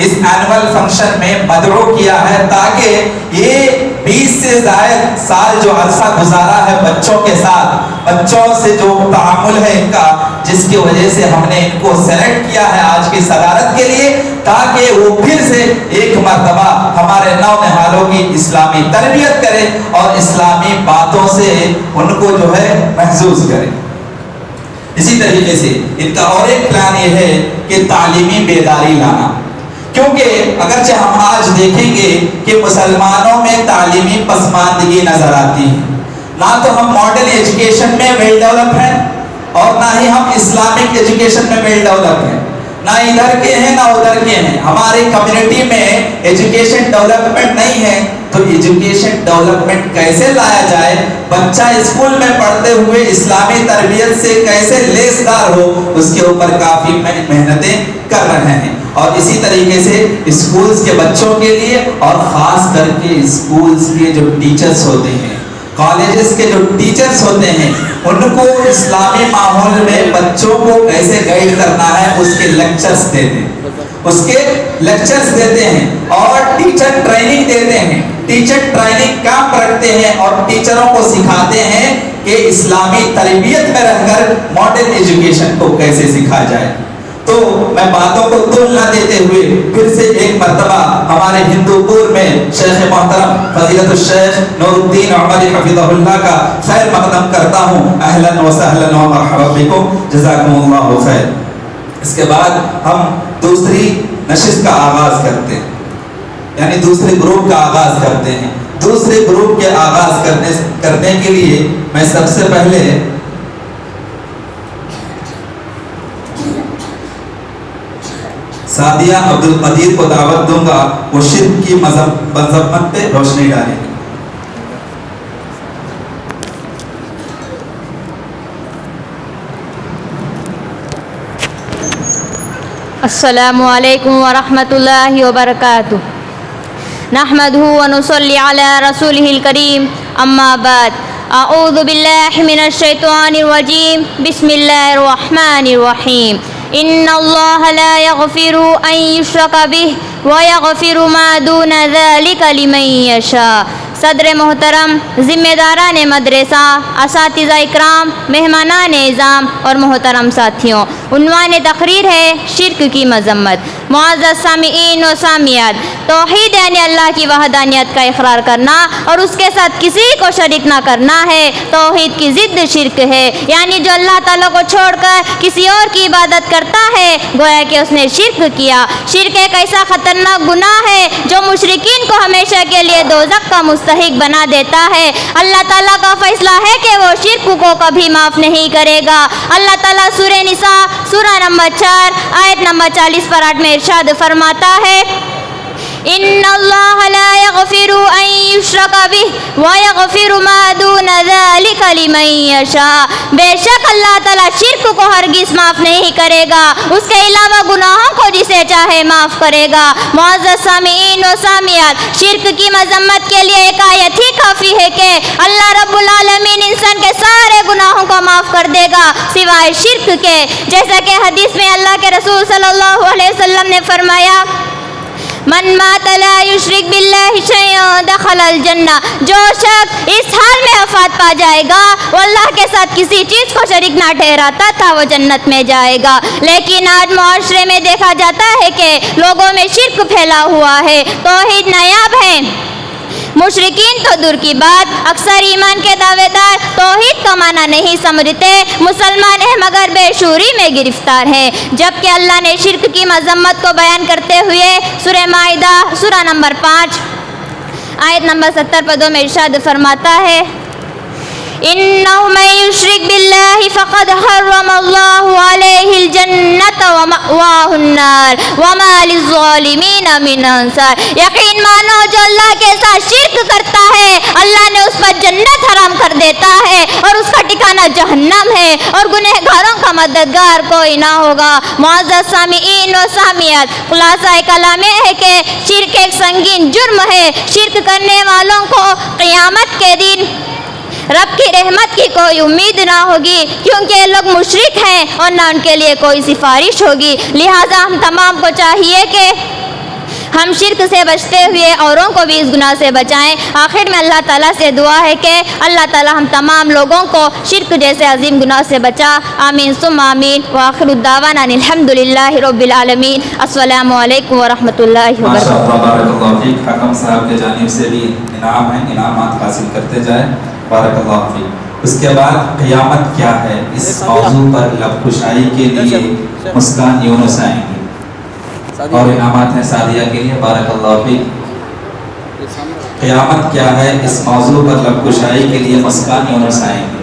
اس اینول فنکشن میں مدعو کیا ہے تاکہ یہ 20 سے زائد سال جو عرصہ گزارا ہے بچوں کے ساتھ، بچوں سے جو تعامل ہے ان کا، جس کی وجہ سے ہم نے ان کو سلیکٹ کیا ہے آج کی صدارت کے لیے، تاکہ وہ پھر سے ایک مرتبہ ہمارے نونہالوں کی اسلامی تربیت کرے اور اسلامی باتوں سے ان کو جو ہے محظوظ کرے۔ اسی طریقے سے ان کا اور ایک پلان یہ ہے کہ تعلیمی بیداری لانا، کیونکہ اگرچہ ہم آج دیکھیں گے کہ مسلمانوں میں تعلیمی پسماندگی نظر آتی ہے، نہ تو ہم ماڈل ایجوکیشن میں ویل ڈیولپ ہیں اور نہ ہی ہم اسلامک ایجوکیشن میں ویل ڈیولپ ہیں، نہ ادھر کے ہیں نہ ادھر کے ہیں۔ ہماری کمیونٹی میں ایجوکیشن ڈیولپمنٹ نہیں ہے، تو ایجوکیشن ڈیولپمنٹ کیسے لایا جائے، بچہ اسکول میں پڑھتے ہوئے اسلامی تربیت سے کیسے لیسدار ہو، اس کے اوپر کافی محنتیں کر رہے ہیں۔ اور اسی طریقے سے اسکولز کے بچوں کے لیے اور خاص کر کے اسکولز کے جو ٹیچرز ہوتے ہیں، کالجز کے جو ٹیچرز ہوتے ہیں، ان کو اسلامی ماحول میں بچوں کو کیسے گائیڈ کرنا ہے اس کے لیکچرز دیتے ہیں اور ٹیچر ٹریننگ دیتے ہیں۔ ٹیچر ٹریننگ کیمپ رکھتے ہیں اور ٹیچروں کو سکھاتے ہیں کہ اسلامی تربیت میں رہ کر ماڈرن ایجوکیشن کو کیسے سکھایا جائے۔ تو میں باتوں کو طول نہ دیتے ہوئے پھر سے ایک مرتبہ ہمارے ہندوپور میں شیخ محترم فضیلت الشیخ نور الدین عمری حفظہ اللہ کا خیر مقدم کرتا ہوں۔ اہلا و سہلا و مرحبا بکم، جزاکم اللہ خیر۔ اس کے بعد ہم دوسری نشست کا آغاز کرتے ہیں، یعنی دوسرے گروپ کا آغاز کرتے ہیں۔ دوسرے گروپ کے آغاز کرنے کے لیے میں سب سے پہلے سعدیہ عبد القدیر کو دعوت دوں گا، وہ شرک کی مذمت پہ روشنی ڈالیں گے۔ السلام علیکم ورحمۃ اللہ وبرکاتہ۔ نحمدہ ونصلی علی رسولہ الکریم، اما بعد، اعوذ باللہ من الشیطان الرجیم، بسم اللہ الرحمن الرحیم۔ ان اللہ لا یغفر ان یشرک بہ ویغفر ما دون ذلک لمن یشاء۔ صدر محترم، ذمہ داران مدرسہ، اساتذہ اکرام، مہمانان اعظام اور محترم ساتھیوں، عنوان تقریر ہے شرک کی مذمت۔ معزز سامعین و سامعات، توحید یعنی اللہ کی وحدانیت کا اقرار کرنا اور اس کے ساتھ کسی کو شریک نہ کرنا ہے۔ توحید کی ضد شرک ہے، یعنی جو اللہ تعالیٰ کو چھوڑ کر کسی اور کی عبادت کرتا ہے گویا کہ اس نے شرک کیا۔ شرک ایک ایسا خطرناک گناہ ہے جو مشرکین کو ہمیشہ کے لیے دوزخ کا مستحق بنا دیتا ہے۔ اللہ تعالیٰ کا فیصلہ ہے کہ وہ شرک کو کبھی معاف نہیں کرے گا۔ اللہ تعالیٰ سورہ نساء سورہ نمبر 4 آیت نمبر 40 پر 8 میں ارشاد فرماتا ہے، ان اللہ لا یغفر ان یشرک بہ ویغفر ما دون ذلک لمن یشاء۔ بے شک اللہ تعالیٰ شرک کو ہرگز معاف نہیں کرے گا، اس کے علاوہ گناہوں کو جسے چاہے معاف کرے گا۔ معزز سامعین و سامعات، شرک کی مذمت کے لیے ایک آیت ہی کافی ہے کہ اللہ رب العالمین انسان کے سارے گناہوں کو معاف کر دے گا سوائے شرک کے، جیسا کہ حدیث میں اللہ کے رسول صلی اللہ علیہ وسلم نے فرمایا، من مات لا یشرک باللہ شیئا دخل الجنہ۔ جو شخص اس حال میں وفات پا جائے گا وہ اللہ کے ساتھ کسی چیز کو شریک نہ ٹھہراتا تھا، وہ جنت میں جائے گا۔ لیکن آج معاشرے میں دیکھا جاتا ہے کہ لوگوں میں شرک پھیلا ہوا ہے، توحید نایاب ہے۔ مشرکین تو دور کی بات، اکثر ایمان کے دعوے دار توحید کا معنی نہیں سمجھتے، مسلمان ہیں مگر بے شعوری میں گرفتار ہیں۔ جبکہ اللہ نے شرک کی مذمت کو بیان کرتے ہوئے سورہ مائدہ سورہ نمبر 5 آیت نمبر 70 پدوں میں ارشاد فرماتا ہے، انہ من یشرک باللہ فقد حرم اللہ علیہ الجنۃ ومأواہ النار وما للظالمین من انصار۔ یقین مانو جو اللہ کے ساتھ شرک کرتا ہے اللہ نے اس پر جنت حرام کر دیتا ہے اور اس کا ٹھکانہ جہنم ہے اور گنہگاروں کا مددگار کوئی نہ ہوگا۔ معزز سامعین و سامعات، خلاصہ کلام یہ ہے کہ شرک ایک سنگین جرم ہے۔ شرک کرنے والوں کو قیامت کے دن رب کی رحمت کی کوئی امید نہ ہوگی، کیونکہ یہ لوگ مشرک ہیں اور نہ ان کے لیے کوئی سفارش ہوگی۔ لہٰذا ہم تمام کو چاہیے کہ ہم شرک سے بچتے ہوئے اوروں کو بھی اس گناہ سے بچائیں۔ آخر میں اللہ تعالیٰ سے دعا ہے کہ اللہ تعالیٰ ہم تمام لوگوں کو شرک جیسے عظیم گناہ سے بچا۔ آمین ثم آمین، وآخر الدعوانا ان الحمدللہ رب العالمین۔ السلام علیکم ورحمۃ اللہ وبرکاتہ۔ ماشاء اللہ، بارک اللہ فیک۔ حکم صاحب کے جانب سے بھی انعام ہے، انعامات حاصل کرتے جائیں، بارک اللہ فیک۔ اس کے بعد قیامت کیا ہے، اس موضوع پر لب کشائی کے لیے مسکان یونس آئیں گی اور انعامات ہیں سعدیہ کے لیے، بارک اللہ فیک۔ قیامت کیا ہے، اس موضوع پر لب کشائی کے لیے مسکان یونس آئیں گی۔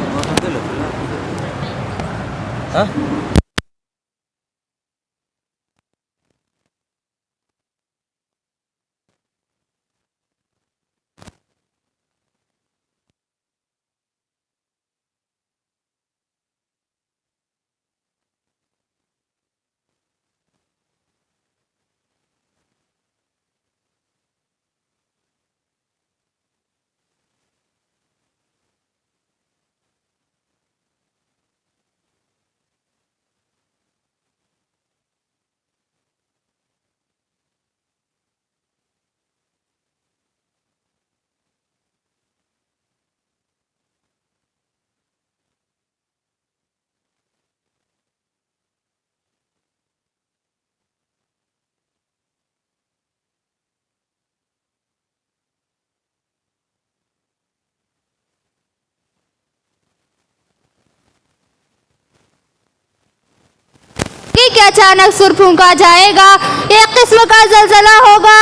کہ اچانک سر پھونکا جائے گا، ایک قسم کا زلزلہ ہوگا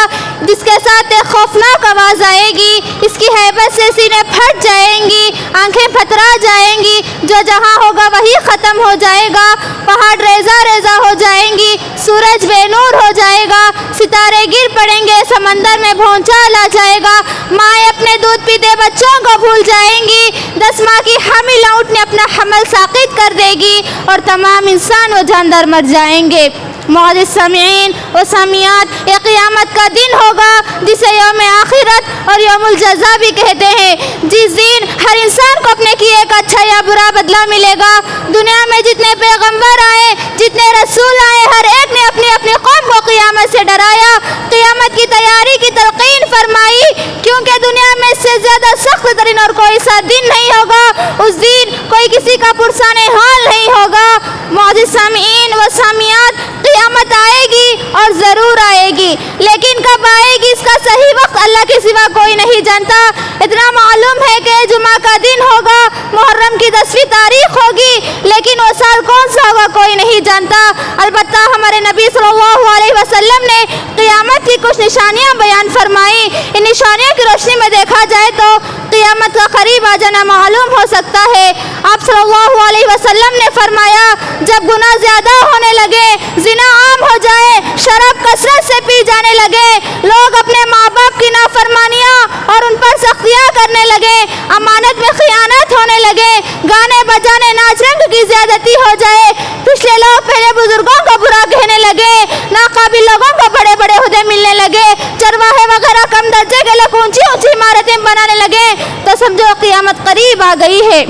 جس کے ساتھ ایک خوفناک آواز آئے گی، اس کی ہیبت سے سینے پھٹ جائیں گی، آنکھیں پھترا جائیں گی، جو جہاں ہوگا وہی ختم ہو جائے گا، پہاڑ ریزہ ریزہ ہو جائیں گی، سورج بے نور ہو جائے گا، ستارے گر پڑیں گے، سمندر میں بھونچال آ جائے گا، مائیں اپنے دودھ پیتے بچوں کو بھول جائیں گی، 10 ماہ کی حامل اونٹ نے اپنا حمل ساقط کر دے گی اور تمام انسان و جاندار مر جائیں گے۔ معزز سامعین و سامعات، یہ قیامت کا دن ہوگا جسے یوم آخرت اور یوم الجزا بھی کہتے ہیں، جس دن ہر انسان کو اپنے کیے کا اچھا یا برا بدلہ ملے گا۔ دنیا میں جتنے پیغمبر آئے، جتنے رسول آئے، ہر ایک نے اپنی اپنی قوم کو قیامت سے ڈرایا، قیامت کی تیاری کی تلقین فرمائی، کیونکہ دنیا میں اس سے زیادہ سخت ترین اور کوئی سا دن نہیں ہوگا۔ اس دن کوئی کسی کا پرسان حال نہیں ہوگا۔ معزز سامعین و سامعات، قیامت آئے گی اور ضرور آئے گی، لیکن کب آئے گی اس کا صحیح وقت اللہ کے سوا کوئی نہیں جانتا۔ اتنا معلوم ہے کہ جمعہ کا دن ہوگا، محرم کی 10ویں تاریخ ہوگی، لیکن وہ سال کون سا ہوگا کوئی نہیں جانتا۔ البتہ ہمارے نبی صلی اللہ علیہ وسلم نے قیامت کی کچھ نشانیاں بیان فرمائی۔ ان نشانیوں کی روشنی میں دیکھا جائے تو قیامت کا قریب آ جانا معلوم ہو سکتا ہے۔ آپ صلی اللہ علیہ وسلم نے فرمایا، جب گناہ زیادہ ہونے لگے، زنا عام ہو جائے، شراب کثرت سے پی جانے لگے، لوگ اپنے ماں باپ کی نافرمانیاں اور ان پر سختیاں کرنے لگے، امانت میں خیانت ہونے لگے، گانے بجانے ناچ رنگ کی زیادتی ہو جائے، پچھلے لوگ پہلے بزرگوں کو برا کہنے لگے، ناقابل لوگوں کو بڑے بڑے عہدے ملنے لگے، چرواہے وغیرہ کم درجے کے لوگ اونچی اونچی عمارتیں بنانے لگے، تو سمجھو قیامت قریب آ گئی ہے۔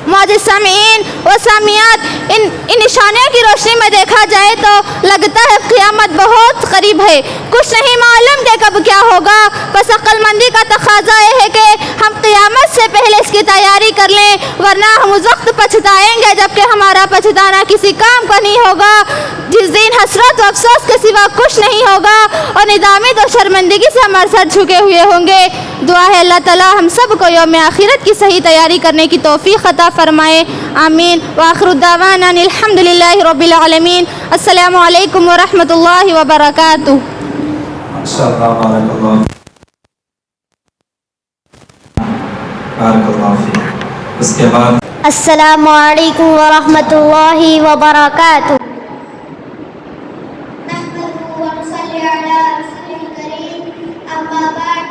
معزز سامعین و سامعات، ان نشانیوں کی روشنی میں دیکھا جائے تو لگتا ہے قیامت بہت قریب ہے۔ کچھ نہیں معلوم کہ کب کیا ہوگا، بس عقل مندی کا تقاضا یہ ہے کہ ہم قیامت سے پہلے اس کی تیاری کر لیں، ورنہ ہم اس وقت پچھتائیں گے جبکہ ہمارا پچھتانا کسی کام کا نہیں ہوگا، جس دن حسرت و افسوس کے سوا کچھ نہیں ہوگا اور ندامت و شرمندگی سے ہمارے سر جھکے ہوئے ہوں گے۔ دعا ہے اللہ تعالیٰ ہم سب کو یوم آخرت کی صحیح تیاری کرنے کی توفیق عطا فرمائے، آمین۔ وآخر الدعوانا ان الحمدللہ رب العالمین۔ السلام علیکم ورحمۃ اللہ وبرکاتہ۔ ماشاءاللہ، بارک اللہ، بارک اللہ فیک۔ اس کے بعد السلام علیکم ورحمۃ اللہ وبرکاتہ۔ نحمده ونصلي على رسوله الكريم أما بعد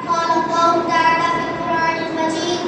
قال الله تعالى في القرآن المجيد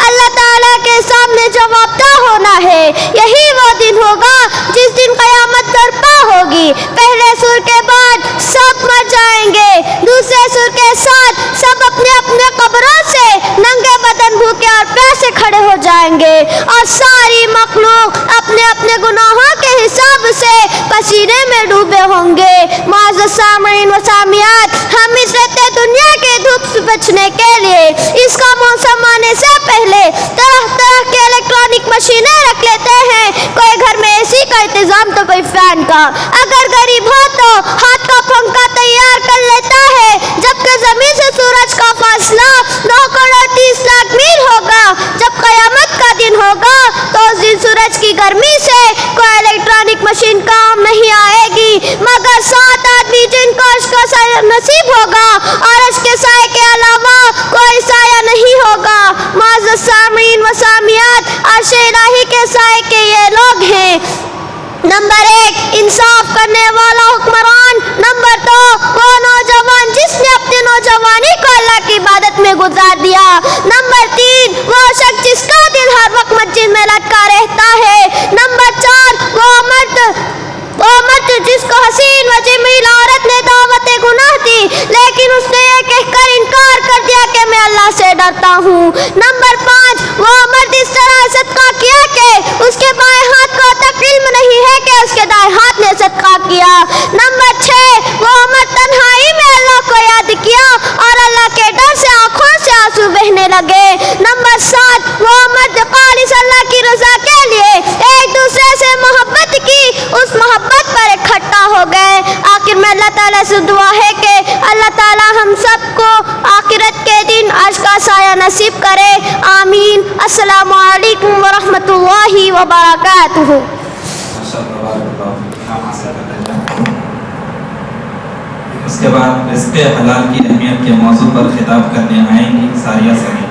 اللہ تعالیٰ کے سامنے جواب دہ ہونا ہے. یہی وہ دن ہوگا جس دن قیامت برپا ہوگی. پہلے سور کے بعد سب مر جائیں گے. دوسرے سور کے ساتھ سب اپنے اپنے قبروں سے ننگے بدن بھوکے اور پیاسے کھڑے ہو جائیں گے اور ساری مخلوق اپنے اپنے گناہوں کے حساب سے پسینے میں ڈوبے ہوں گے. معزز سامعین و سامعات، ہم اس رہتے دنیا کے دھوپ سے بچنے کے لیے اس کا موسم آنے سے پہلے طرح طرح کے الیکٹرانک مشینیں رکھ لیتے ہیں. کوئی گھر میں اے سی کا انتظام تو کوئی فین کا. اگر غریب ہو تو ہاتھ کا پنکھا تیار کر لیتا ہے. جبکہ زمین سے سورج کا فاصلہ 9 کروڑ 30 لاکھ میل ہوگا. جب قیامت کا دن ہوگا تو اس دن سورج کی گرمی سے کوئی الیکٹرانک مشین کام نہیں آئے گی مگر 7 آدمی جن کو عرش کا سایہ نصیب ہوگا اور عرش کے سائے کے علاوہ کوئی سایہ نہیں ہوگا. معزز سامعین و سامعات، عرش الہی کے سائے کے یہ لوگ ہیں: نمبر 1 انصاف کرنے والا حکمران. نمبر 2 وہ نوجوان جس نے اپنی نوجوانی کو اللہ کی عبادت میں گزار دیا. نمبر 3 وہ شخص جس کا دل ہر وقت مسجد میں لٹکا رہتا ہے. نمبر 4 وہ مرد جس کو حسین و جمیل عورت نے دعوت گناہ دی لیکن اس نے یہ کہہ کر انکار کر دیا کہ میں اللہ سے ڈرتا ہوں. نمبر 5 وہ مرد اس طرح صدقہ کیا کہ اس کے بائیں ہاتھ کو تک علم نہیں ہے کہ اس کے دائیں ہاتھ نے صدقہ کیا. نمبر 6 وہ مرد تنہائی میں اللہ کو یاد کیا اور اللہ کے ڈر سے آنکھوں سے آنسو بہنے لگے. نمبر 7 وہ مرد خالص اللہ کی رضا کے لیے ایک دوسرے سے محبت کی، اس محبت پر اکٹھا ہو گئے. آخر میں اللہ تعالیٰ سے دعا ہے کہ اللہ تعالیٰ ہم سب کو آخرت کے دن عرش کا سایہ نصیب کرے. آمین. السلام علیکم ورحمۃ اللہ وبرکاتہ. اس کے بعد رزق حلال کی اہمیت کے موضوع پر خطاب کرنے آئیں گی ساریہ سعید.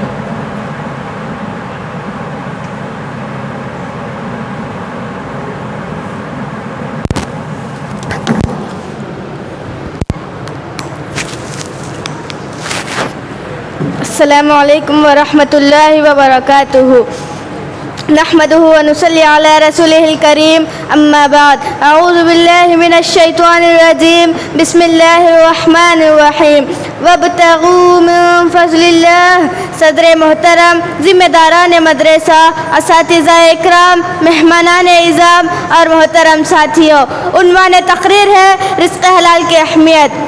السلام علیکم ورحمۃ اللہ وبرکاتہ. نحمده ونصلي على رسوله الكريم. أما بعد، أعوذ بالله من الشيطان الرجيم. بسم الله الرحمن الرحيم. وابتغوا من فضل الله. صدر محترم، ذمہ داران مدرسہ، اساتذہ اکرام، مہمانان اعزام اور محترم ساتھیوں، عنوان تقریر ہے رزق حلال کی اہمیت.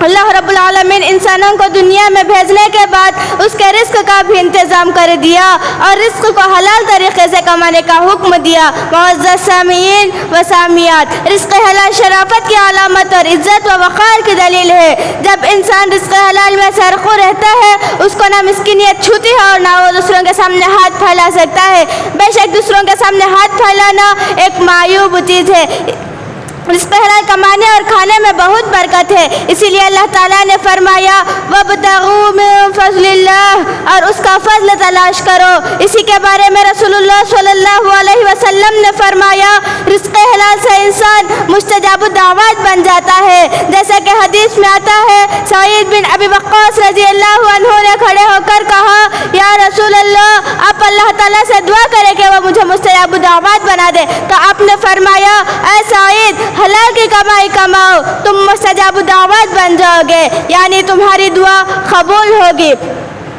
اللہ رب العالمین انسانوں کو دنیا میں بھیجنے کے بعد اس کے رزق کا بھی انتظام کر دیا اور رزق کو حلال طریقے سے کمانے کا حکم دیا. معزز سامعین و سامعات، رزق حلال شرافت کی علامت اور عزت و وقار کی دلیل ہے. جب انسان رزق حلال میں سرخو رہتا ہے اس کو نہ مسکینیت چھوتی ہے اور نہ وہ دوسروں کے سامنے ہاتھ پھیلا سکتا ہے. بے شک دوسروں کے سامنے ہاتھ پھیلانا ایک معیوب چیز ہے. رزق حلال کمانے اور کھانے میں بہت برکت ہے. اسی لیے اللہ تعالیٰ نے فرمایا وابتغوا من فضل اللہ، اور اس کا فضل تلاش کرو. اسی کے بارے میں رسول اللہ صلی اللہ علیہ وسلم نے فرمایا رزق حلال سے انسان مستجاب الدعوات بن جاتا ہے. جیسا کہ حدیث میں آتا ہے، سعید بن ابی وقاص رضی اللہ عنہ نے کھڑے ہو کر کہا یا رسول اللہ، آپ اللہ تعالیٰ سے دعا کریں کہ وہ مجھے مستجاب الدعوات بنا دے. تو آپ نے فرمایا اے سعید، حلال کی کمائی کماؤ، تم مستجاب دعوات بن جاؤ گے، یعنی تمہاری دعا قبول ہوگی.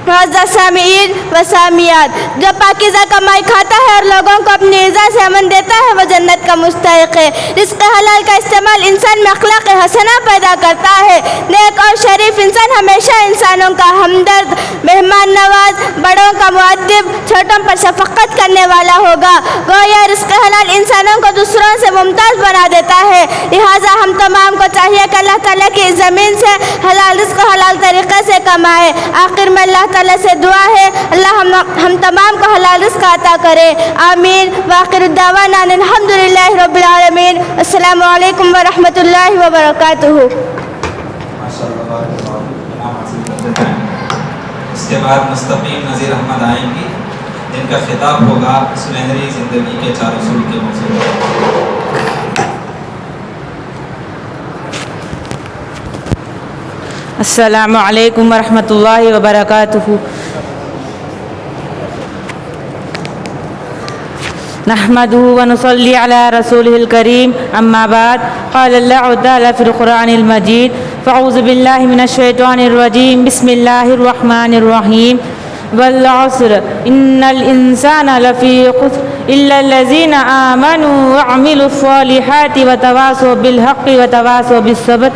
معزز سامعین و سامعات، جو پاکیزہ کمائی کھاتا ہے اور لوگوں کو اپنی ایزا سے امن دیتا ہے وہ جنت کا مستحق ہے. رزق حلال کا استعمال انسان میں اخلاق حسنہ پیدا کرتا ہے. نیک اور شریف انسان ہمیشہ انسانوں کا ہمدرد، مہمان نواز، بڑوں کا مؤدب، چھوٹوں پر شفقت کرنے والا ہوگا. گویا رزق حلال انسانوں کو دوسروں سے ممتاز بنا دیتا ہے. لہٰذا ہم تمام کو چاہیے کہ اللہ تعالیٰ کی زمین سے حلال رزق حلال طریقے سے کمائے. آخر میں اللہ تعالیٰ سے دعا ہے اللہ ہم تمام کو حلال رزق عطا کرے. آمین. وآخر الدعوانا الحمدللہ رب العالمین. السلام علیکم ورحمۃ اللہ وبرکاتہ. اس کے بعد مستقیم نذیر احمد آئیں گی جن کا خطاب ہوگا سنہری زندگی کے 4 اصول کے موضوع پر. السلام علیکم ورحمۃ اللہ وبرکاتہ. نحمده ونصلي على رسوله الكريم أما بعد قال الله تعالى في القرآن المجيد فأعوذ بالله من الشيطان الرجيم بسم الله الرحمن الرحيم والعصر إن الإنسان لفي خسر إلا الذين آمنوا وعملوا الصالحات وتواصوا بالحق وتواصوا بالصبر.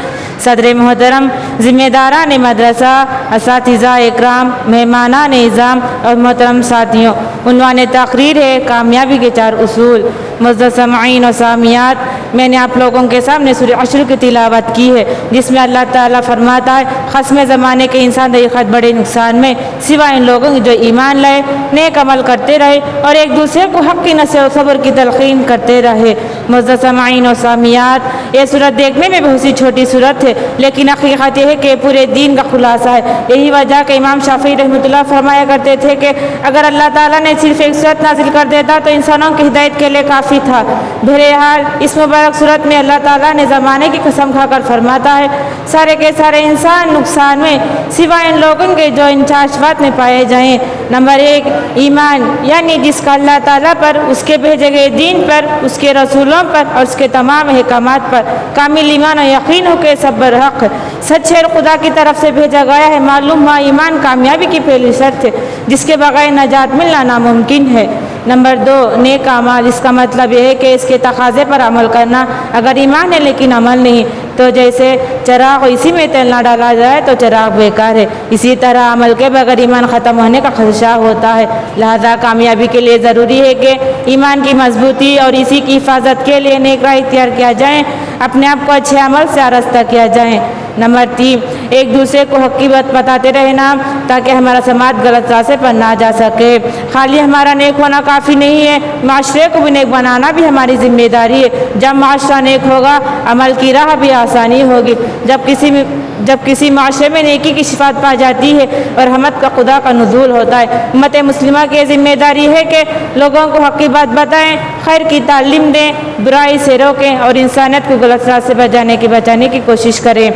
صدر محترم، ذمہ داران مدرسہ، اساتذہ اکرام، مہمانان اعظام اور محترم ساتھیوں، عنوان تقریر ہے کامیابی کے 4 اصول. معزز سامعین و سامعات، میں نے آپ لوگوں کے سامنے سورہ عشر کی تلاوت کی ہے، جس میں اللہ تعالیٰ فرماتا ہے خصم زمانے کے انسان حقیقت بڑے نقصان میں سوائے ان لوگوں جو ایمان لائے، نیک عمل کرتے رہے اور ایک دوسرے کو حق کی نصیحت و صبر کی تلقین کرتے رہے. معزز سامعین و سامعات، یہ صورت دیکھنے میں بہت سی چھوٹی صورت ہے، لیکن حقیقت یہ ہے کہ پورے دین کا خلاصہ ہے. یہی وجہ کہ امام شافعی رحمۃ اللہ فرمایا کرتے تھے کہ اگر اللہ تعالیٰ نے صرف ایک صورت نازل کر دیتا تو انسانوں کی ہدایت کے لیے کافی تھا. بہرحال اس مبارک صورت میں اللہ تعالیٰ نے زمانے کی قسم کھا کر فرماتا ہے سارے کے سارے انسان نقصان میں سوائے ان لوگوں کے جو ان 4 صفات میں پائے جائیں. نمبر 1 ایمان، یعنی جس کا اللہ تعالیٰ پر، اس کے بھیجے گئے دین پر، اس کے رسولوں پر اور اس کے تمام احکامات پر کامل ایمان و یقین ہو کے سب برحق سچے خدا کی طرف سے بھیجا گیا ہے. معلوم ہوا ایمان کامیابی کی پہلی شرط ہے جس کے بغیر نجات ملنا ناممکن ہے. نمبر 2 نیک اعمال، اس کا مطلب یہ ہے کہ اس کے تقاضے پر عمل کرنا. اگر ایمان ہے لیکن عمل نہیں تو جیسے چراغ اسی میں تیل نہ ڈالا جائے تو چراغ بیکار ہے، اسی طرح عمل کے بغیر ایمان ختم ہونے کا خدشہ ہوتا ہے. لہذا کامیابی کے لیے ضروری ہے کہ ایمان کی مضبوطی اور اسی کی حفاظت کے لیے نیک راہ اختیار کیا جائے، اپنے آپ کو اچھے عمل سے آراستہ کیا جائے. نمبر 3 ایک دوسرے کو حق کی بات بتاتے رہنا تاکہ ہمارا سماج غلط راستے پر نہ جا سکے. خالی ہمارا نیک ہونا کافی نہیں ہے، معاشرے کو بھی نیک بنانا بھی ہماری ذمہ داری ہے. جب معاشرہ نیک ہوگا عمل کی راہ بھی آسانی ہوگی. جب کسی معاشرے میں نیکی کی صفات پا جاتی ہے اور رحمت کا خدا کا نزول ہوتا ہے، امت مسلمہ کی ذمہ داری ہے کہ لوگوں کو حق کی بات بتائیں، خیر کی تعلیم دیں، برائی سے روکیں اور انسانیت کو غلط راستے پر بچانے کی کوشش کریں.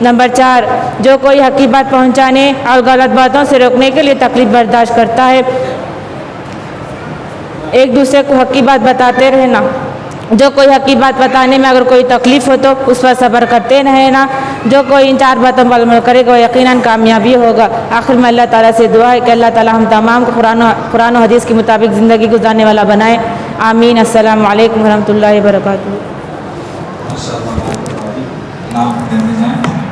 نمبر 4 جو کوئی حق کی بات پہنچانے اور غلط باتوں سے روکنے کے لیے تکلیف برداشت کرتا ہے، ایک دوسرے کو حق کی بات بتاتے رہنا. جو کوئی حق کی بات بتانے میں اگر کوئی تکلیف ہو تو اس پر صبر کرتے رہنا. جو کوئی ان 4 باتوں پر عمل کرے گا وہ یقیناً کامیابی ہوگا. آخر میں اللہ تعالیٰ سے دعا ہے کہ اللہ تعالیٰ ہم تمام کو قرآن و حدیث کے مطابق زندگی گزارنے والا بنائے. آمین. السلام علیکم ورحمۃ اللہ وبرکاتہ.